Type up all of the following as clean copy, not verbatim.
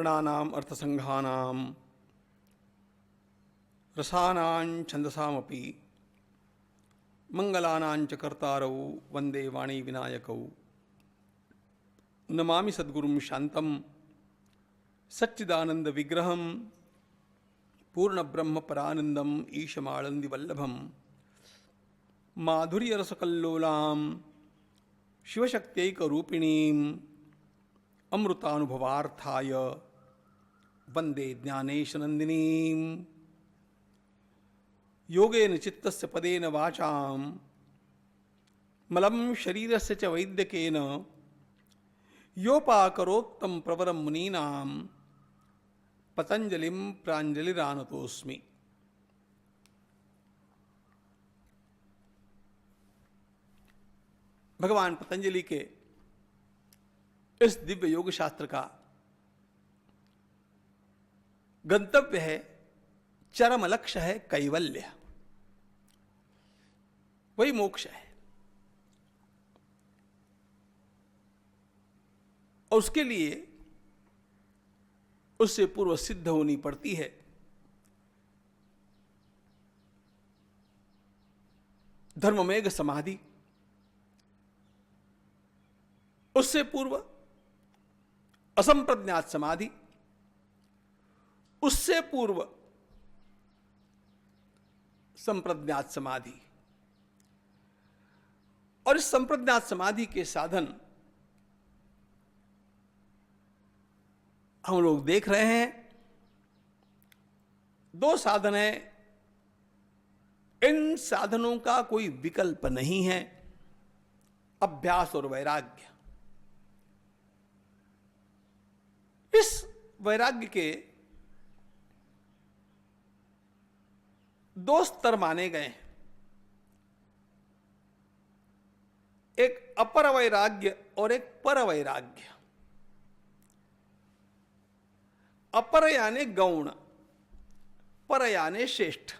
वर्णानाम अर्थसंघानाम रसानां छंदसामपि मंगलानां च कर्तारौ वंदे वाणी विनायकौ नमामि सद्गुरुं शांतं सच्चिदानंद विग्रहं पूर्ण ब्रह्म परानंदम ईशमानंदी वल्लभम माधुर्य रसकल्लोलां शिवशक्त्यैक रूपिणीं अमृतानुभवार्थाय वंदे ज्ञानेश नंदिनीं योगेन चित्तस्य पदेन वाचां मलं शरीरस्य च वैद्यकेन योपाकरोत्तम प्रवरं मुनीनां पतंजलिं प्राञ्जलिरानतोऽस्मि। भगवान पतंजलि के इस दिव्य योग शास्त्र का गंतव्य है, चरम लक्ष्य है कैवल्य, वही मोक्ष है। और उसके लिए उससे पूर्व सिद्ध होनी पड़ती है धर्ममेघ समाधि, उससे पूर्व असंप्रज्ञात समाधि, उससे पूर्व संप्रज्ञात समाधि। और इस संप्रज्ञात समाधि के साधन हम लोग देख रहे हैं। दो साधन हैं, इन साधनों का कोई विकल्प नहीं है, अभ्यास और वैराग्य। इस वैराग्य के दो स्तर माने गए हैं, एक अपर वैराग्य और एक पर वैराग्य। अपर यानी गौण, पर यानी श्रेष्ठ।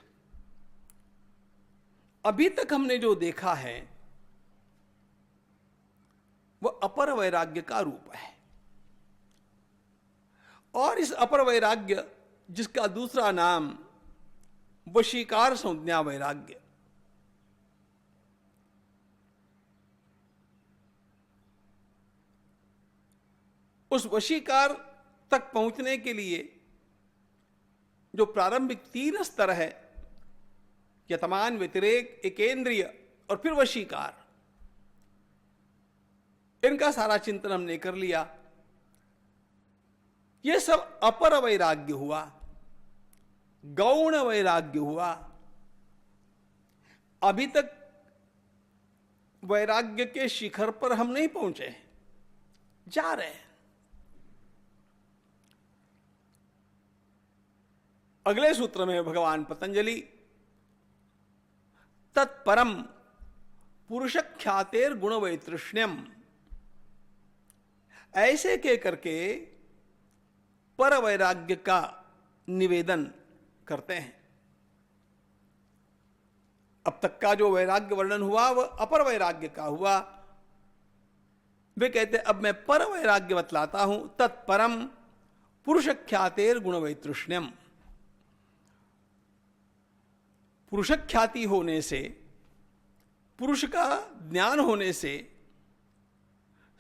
अभी तक हमने जो देखा है वह अपर वैराग्य का रूप है। और इस अपर वैराग्य, जिसका दूसरा नाम वशीकार संज्ञा वैराग्य, उस वशीकार तक पहुंचने के लिए जो प्रारंभिक तीन स्तर है, यतमान, व्यतिरेक, एकेंद्रिय और फिर वशीकार, इनका सारा चिंतन हमने कर लिया। यह सब अपर वैराग्य हुआ, गौण वैराग्य हुआ। अभी तक वैराग्य के शिखर पर हम नहीं पहुंचे, जा रहे हैं। अगले सूत्र में भगवान पतंजलि तत्परम पुरुष ख्यातेर गुण वैतृष्ण्यम, ऐसे के करके पर वैराग्य का निवेदन करते हैं। अब तक का जो वैराग्य वर्णन हुआ वह अपर वैराग्य का हुआ। वे कहते अब मैं पर वैराग्य बतलाता हूं। तत्परम पुरुष ख्यातेर गुण वैतृष्ण्यम, पुरुष ख्याति होने से, पुरुष का ज्ञान होने से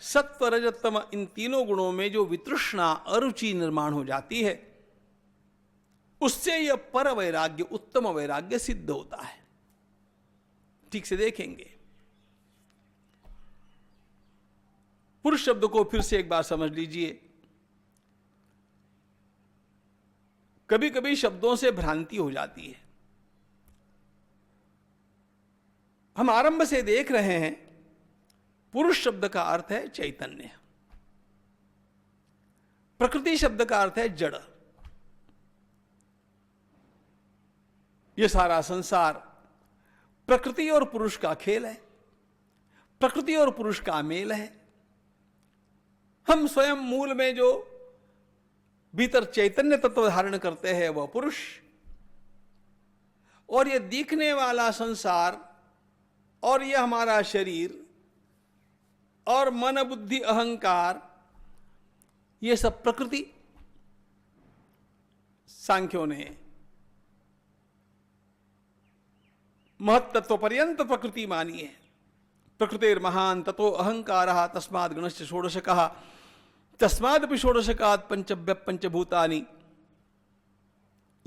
सत्व रजत तम इन तीनों गुणों में जो वितृष्णा, अरुचि निर्माण हो जाती है, उससे यह पर वैराग्य, उत्तम वैराग्य सिद्ध होता है। ठीक से देखेंगे। पुरुष शब्द को फिर से एक बार समझ लीजिए। कभी कभी शब्दों से भ्रांति हो जाती है। हम आरंभ से देख रहे हैं, पुरुष शब्द का अर्थ है चैतन्य, प्रकृति शब्द का अर्थ है जड़। यह सारा संसार प्रकृति और पुरुष का खेल है, प्रकृति और पुरुष का मेल है। हम स्वयं मूल में जो भीतर चैतन्य तत्व धारण करते हैं वह पुरुष, और यह दिखने वाला संसार और यह हमारा शरीर और मन बुद्धि अहंकार, ये सब प्रकृति। सांख्यों ने महत्तत्व पर्यंत प्रकृति मानी है। प्रकृतिर्महान ततो अहंकारः तस्माद् गणश्च षोडशकः तस्मादपि षोडशकात् पंचभ्य पंचभूतानि।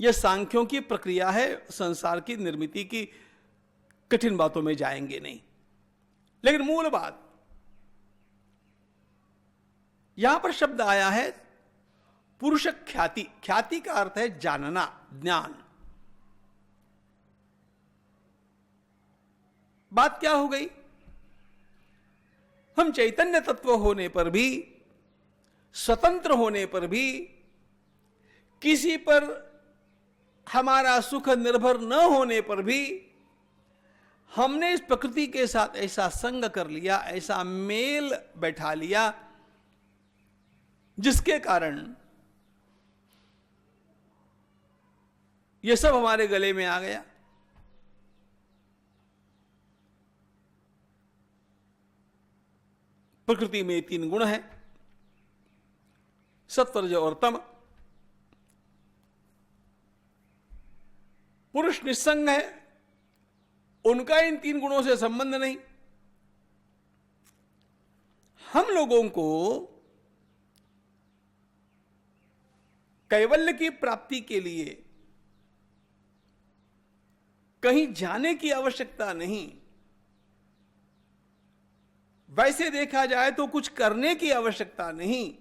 यह सांख्यों की प्रक्रिया है, संसार की निर्मिति की। कठिन बातों में जाएंगे नहीं, लेकिन मूल बात यहां पर शब्द आया है पुरुष ख्याति। ख्याति का अर्थ है जानना, ज्ञान। बात क्या हो गई? हम चैतन्य तत्व होने पर भी, स्वतंत्र होने पर भी, किसी पर हमारा सुख निर्भर न होने पर भी हमने इस प्रकृति के साथ ऐसा संग कर लिया, ऐसा मेल बैठा लिया, जिसके कारण यह सब हमारे गले में आ गया। प्रकृति में 3 गुण हैं, सत्व, रज और तम। पुरुष निस्संग है, उनका इन 3 गुणों से संबंध नहीं। हम लोगों को कैवल्य की प्राप्ति के लिए कहीं जाने की आवश्यकता नहीं। वैसे देखा जाए तो कुछ करने की आवश्यकता नहीं।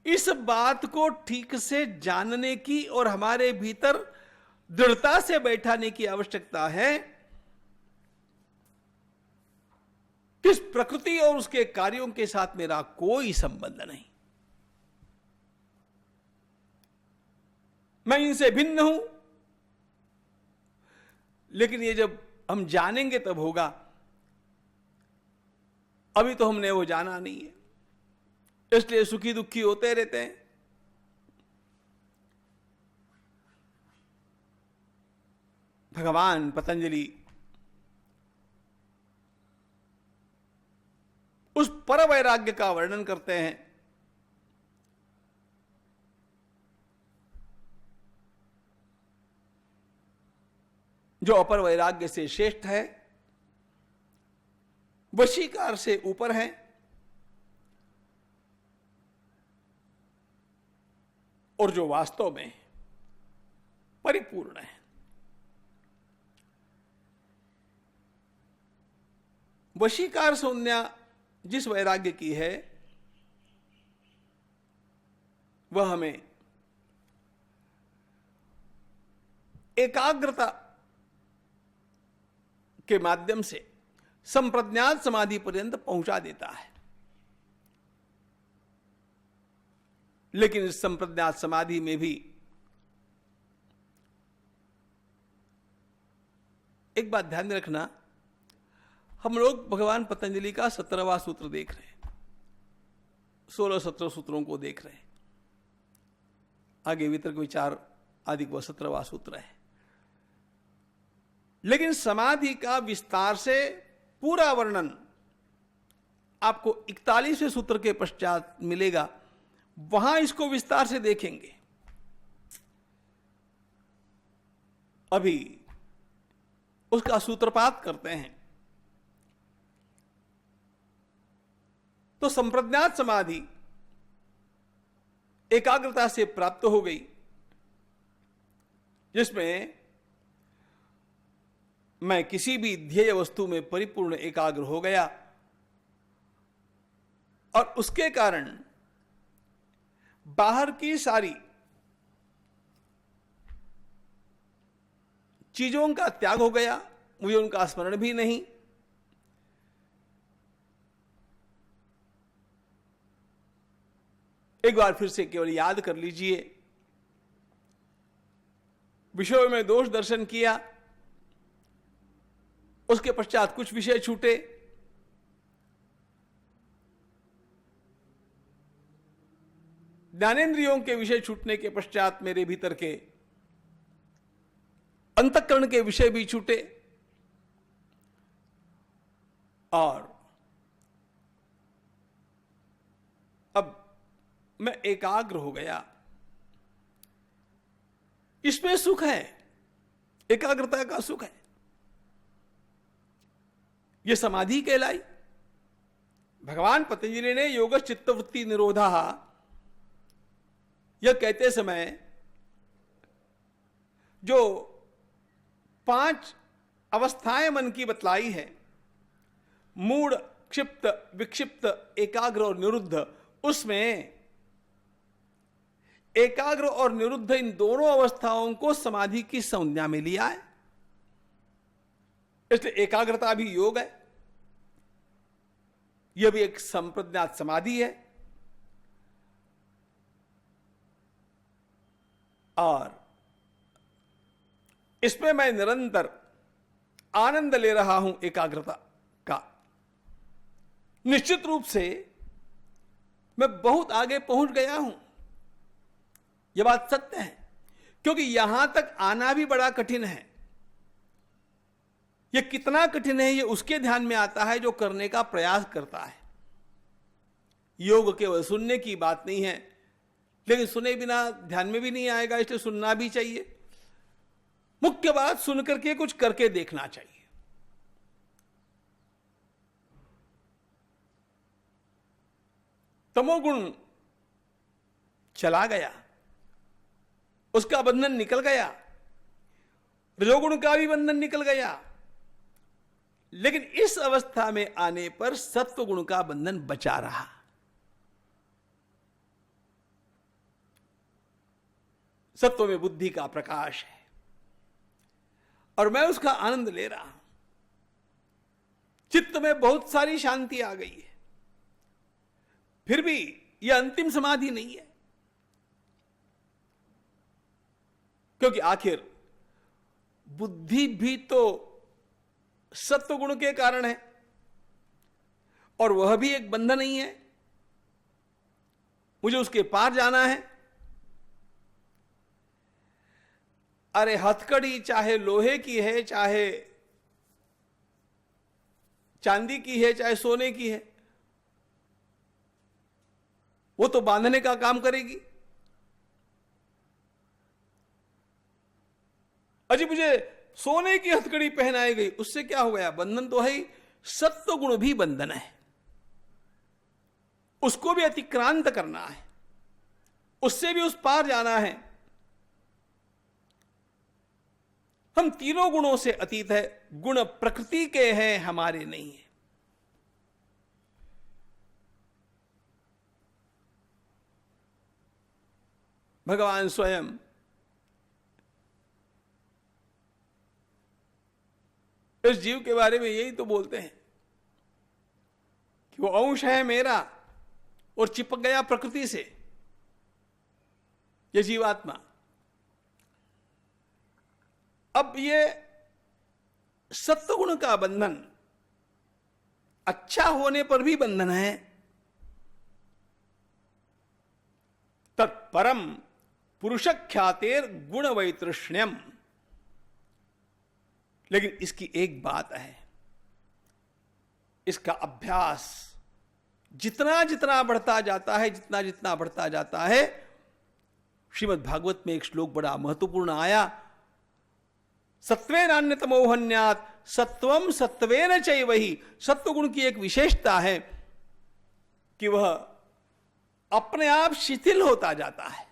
इस बात को ठीक से जानने की और हमारे भीतर दृढ़ता से बैठाने की आवश्यकता है कि इस प्रकृति और उसके कार्यों के साथ मेरा कोई संबंध नहीं। मैं इनसे भिन्न हूं, लेकिन ये जब हम जानेंगे तब होगा। अभी तो हमने वो जाना नहीं है, इसलिए सुखी दुखी होते रहते हैं। भगवान पतंजलि उस पर वैराग्य का वर्णन करते हैं। जो अपर वैराग्य से श्रेष्ठ है, वशीकार से ऊपर है, और जो वास्तव में परिपूर्ण है। वशीकार संज्ञा जिस वैराग्य की है, वह हमें एकाग्रता के माध्यम से संप्रज्ञात समाधि पर्यंत पहुंचा देता है। लेकिन इस संप्रज्ञात समाधि में भी एक बात ध्यान में रखना, हम लोग भगवान पतंजलि का 17वां सूत्र देख रहे हैं, 16-17 सूत्रों को देख रहे हैं। आगे वितर्क विचार आदि को 17वां सूत्र है। लेकिन समाधि का विस्तार से पूरा वर्णन आपको 41वें सूत्र के पश्चात मिलेगा। वहां इसको विस्तार से देखेंगे। अभी उसका सूत्रपात करते हैं। तो संप्रज्ञात समाधि एकाग्रता से प्राप्त हो गई, जिसमें मैं किसी भी ध्येय वस्तु में परिपूर्ण एकाग्र हो गया, और उसके कारण बाहर की सारी चीजों का त्याग हो गया, मुझे उनका स्मरण भी नहीं। एक बार फिर से केवल याद कर लीजिए, विषयों में दोष दर्शन किया, उसके पश्चात कुछ विषय छूटे, ज्ञानेंद्रियों के विषय छूटने के पश्चात मेरे भीतर के अंतःकरण के विषय भी छूटे, और अब मैं एकाग्र हो गया। इसमें सुख है, एकाग्रता का सुख है। यह समाधि कहलाई। भगवान पतंजलि ने योग चित्तवृत्ति निरोधा यह कहते समय जो 5 अवस्थाएं मन की बतलाई है, मूढ़, क्षिप्त, विक्षिप्त, एकाग्र और निरुद्ध, उसमें एकाग्र और निरुद्ध इन दोनों अवस्थाओं को समाधि की संज्ञा में लिया है। इसलिए एकाग्रता भी योग है, यह भी एक संप्रज्ञात समाधि है। और इसमें मैं निरंतर आनंद ले रहा हूं एकाग्रता का। निश्चित रूप से मैं बहुत आगे पहुंच गया हूं, यह बात सत्य है, क्योंकि यहां तक आना भी बड़ा कठिन है। यह कितना कठिन है यह उसके ध्यान में आता है जो करने का प्रयास करता है। योग केवल सुनने की बात नहीं है, लेकिन सुने बिना ध्यान में भी नहीं आएगा, इसलिए सुनना भी चाहिए। मुख्य बात सुन करके कुछ करके देखना चाहिए। तमोगुण चला गया, उसका बंधन निकल गया, रजोगुण का भी बंधन निकल गया, लेकिन इस अवस्था में आने पर सत्व गुण का बंधन बचा रहा। सत्व में बुद्धि का प्रकाश है और मैं उसका आनंद ले रहा हूं। चित्त में बहुत सारी शांति आ गई है, फिर भी यह अंतिम समाधि नहीं है, क्योंकि आखिर बुद्धि भी तो सत्व गुण के कारण है और वह भी एक बंधन नहीं है। मुझे उसके पार जाना है। अरे हथकड़ी चाहे लोहे की है, चाहे चांदी की है, चाहे सोने की है, वो तो बांधने का काम करेगी। अजी मुझे सोने की हथकड़ी पहनाई गई, उससे क्या हो गया? बंधन तो है ही। सत्व गुण भी बंधन है, उसको भी अतिक्रांत करना है, उससे भी उस पार जाना है। हम तीनों गुणों से अतीत है, गुण प्रकृति के हैं, हमारे नहीं है। भगवान स्वयं इस जीव के बारे में यही तो बोलते हैं कि वो अंश है मेरा और चिपक गया प्रकृति से, ये जीवात्मा। अब ये सत्वगुण का बंधन अच्छा होने पर भी बंधन है। तत्परम पुरुष ख्यातेर गुण वैतृष्ण्यम। लेकिन इसकी एक बात है, इसका अभ्यास जितना जितना बढ़ता जाता है, जितना जितना बढ़ता जाता है, श्रीमद् भागवत में एक श्लोक बड़ा महत्वपूर्ण आया, सत्वेनान्यतमोहन्यात् सत्वम सत्वेन चैवहि। सत्वगुण की एक विशेषता है कि वह अपने आप शिथिल होता जाता है,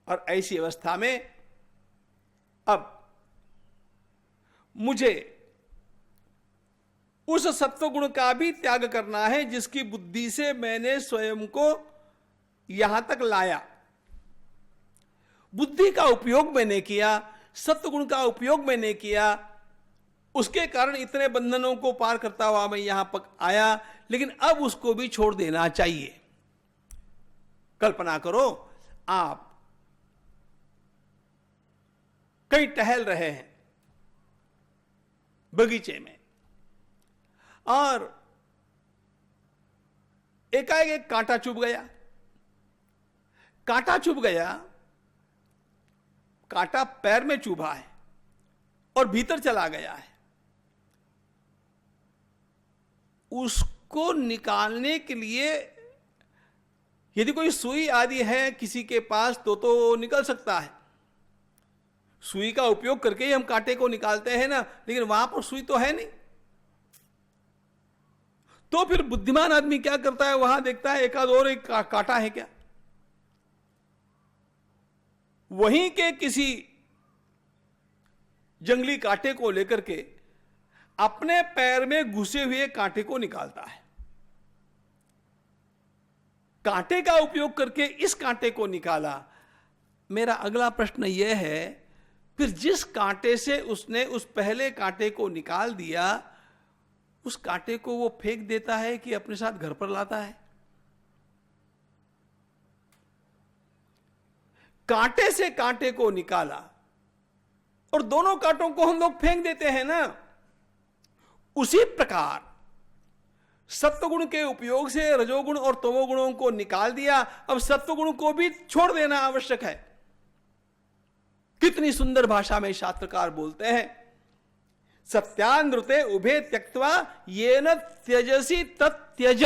और ऐसी अवस्था में अब मुझे उस सत्वगुण का भी त्याग करना है जिसकी बुद्धि से मैंने स्वयं को यहां तक लाया। बुद्धि का उपयोग मैंने किया, सत्वगुण का उपयोग मैंने किया, उसके कारण इतने बंधनों को पार करता हुआ मैं यहां तक आया, लेकिन अब उसको भी छोड़ देना चाहिए। कल्पना करो, आप कहीं टहल रहे हैं बगीचे में और एकाएक एक कांटा चुभ गया। कांटा चुभ गया, कांटा पैर में चुभा है और भीतर चला गया है। उसको निकालने के लिए यदि कोई सुई आदि है किसी के पास तो निकल सकता है। सुई का उपयोग करके ही हम कांटे को निकालते हैं ना, लेकिन वहां पर सुई तो है नहीं। तो फिर बुद्धिमान आदमी क्या करता है, वहां देखता है एक कांटा है क्या। वहीं के किसी जंगली कांटे को लेकर के अपने पैर में घुसे हुए कांटे को निकालता है। कांटे का उपयोग करके इस कांटे को निकाला। मेरा अगला प्रश्न यह है, फिर जिस कांटे से उसने उस पहले कांटे को निकाल दिया, उस कांटे को वो फेंक देता है कि अपने साथ घर पर लाता है? कांटे से कांटे को निकाला और दोनों कांटों को हम लोग फेंक देते हैं ना। उसी प्रकार सत्वगुण के उपयोग से रजोगुण और तमोगुणों को निकाल दिया, अब सत्वगुण को भी छोड़ देना आवश्यक है। कितनी सुंदर भाषा में शास्त्रकार बोलते हैं, सत्यानृते उभे त्यक्त्वा येन त्यजसी तत्यज।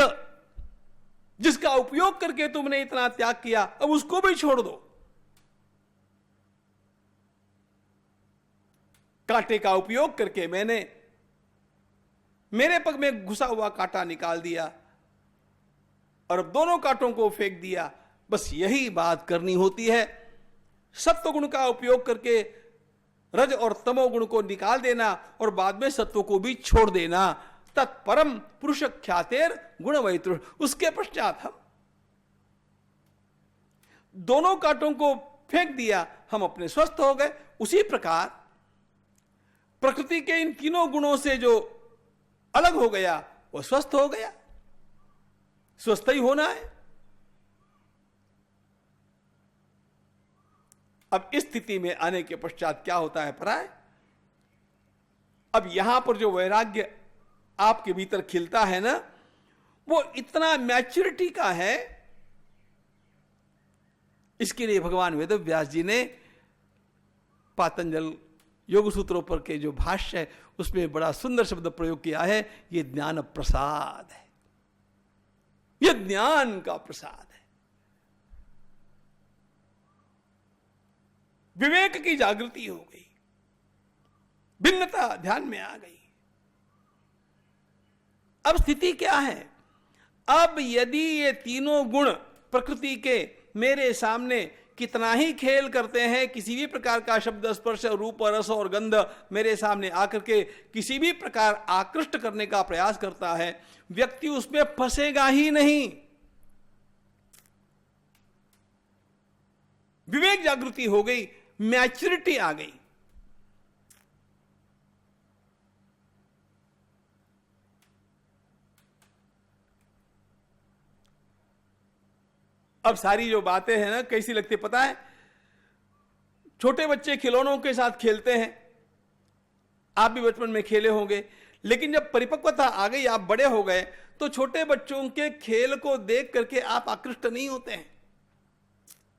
जिसका उपयोग करके तुमने इतना त्याग किया, अब उसको भी छोड़ दो। कांटे का उपयोग करके मैंने मेरे पग में घुसा हुआ कांटा निकाल दिया और अब दोनों कांटों को फेंक दिया। बस यही बात करनी होती है। सत्वगुण का उपयोग करके रज और तमोगुण को निकाल देना और बाद में सत्व को भी छोड़ देना। तत्परम पुरुष ख्यातेर गुण वैतृ। उसके पश्चात हम दोनों कांटों को फेंक दिया, हम अपने स्वस्थ हो गए। उसी प्रकार प्रकृति के इन तीनों गुणों से जो अलग हो गया वो स्वस्थ हो गया। स्वस्थ ही होना है। अब इस स्थिति में आने के पश्चात क्या होता है पराय, अब यहां पर जो वैराग्य आपके भीतर खिलता है ना, वो इतना मैच्योरिटी का है। इसके लिए भगवान वेदव्यास जी ने पातंजल योग सूत्रों पर के जो भाष्य है उसमें बड़ा सुंदर शब्द प्रयोग किया है, ये ज्ञान प्रसाद है, ये ज्ञान का प्रसाद है। विवेक की जागृति हो गई, भिन्नता ध्यान में आ गई। अब स्थिति क्या है, अब यदि ये तीनों गुण प्रकृति के मेरे सामने कितना ही खेल करते हैं, किसी भी प्रकार का शब्द स्पर्श रूप रस और गंध मेरे सामने आकर के किसी भी प्रकार आकृष्ट करने का प्रयास करता है, व्यक्ति उसमें फंसेगा ही नहीं। विवेक जागृति हो गई, मैच्योरिटी आ गई। अब सारी जो बातें हैं ना कैसी लगती पता है, छोटे बच्चे खिलौनों के साथ खेलते हैं, आप भी बचपन में खेले होंगे, लेकिन जब परिपक्वता आ गई, आप बड़े हो गए, तो छोटे बच्चों के खेल को देख करके आप आकृष्ट नहीं होते हैं।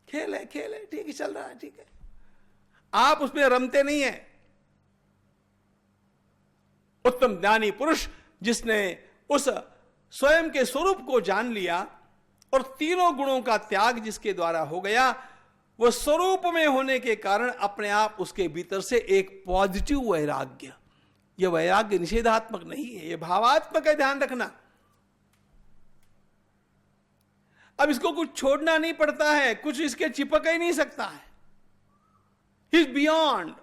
खेल है ठीक है, चल रहा है, ठीक है, आप उसमें रमते नहीं है। उत्तम ज्ञानी पुरुष जिसने उस स्वयं के स्वरूप को जान लिया और तीनों गुणों का त्याग जिसके द्वारा हो गया, वह स्वरूप में होने के कारण अपने आप उसके भीतर से एक पॉजिटिव वैराग्य, यह वैराग्य निषेधात्मक नहीं है, यह भावात्मक है, ध्यान रखना। अब इसको कुछ छोड़ना नहीं पड़ता है, कुछ इसके चिपक ही नहीं सकता है। He is beyond.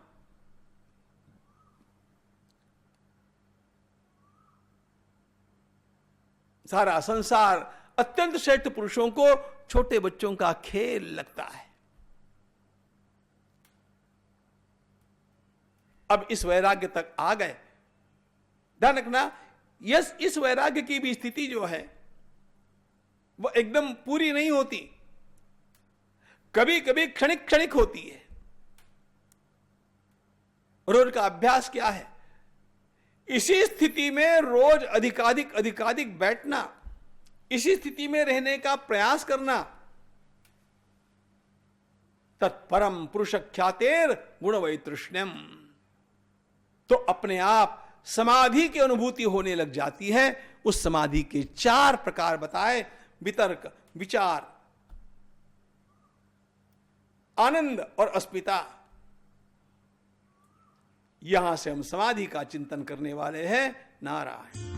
सारा संसार अत्यंत श्रेष्ठ पुरुषों को छोटे बच्चों का खेल लगता है। अब इस वैराग्य तक आ गए, ध्यान रखना, इस वैराग्य की भी स्थिति जो है वो एकदम पूरी नहीं होती, कभी कभी क्षणिक क्षणिक होती है। रोज का अभ्यास क्या है, इसी स्थिति में रोज अधिकाधिक बैठना, इसी स्थिति में रहने का प्रयास करना। तत्परम पुरुष ख्यातेर गुण वैतृष्ण्यम। तो अपने आप समाधि की अनुभूति होने लग जाती है। उस समाधि के 4 प्रकार बताए, वितर्क, विचार, आनंद और अस्मिता। यहां से हम समाधि का चिंतन करने वाले हैं। नारायण।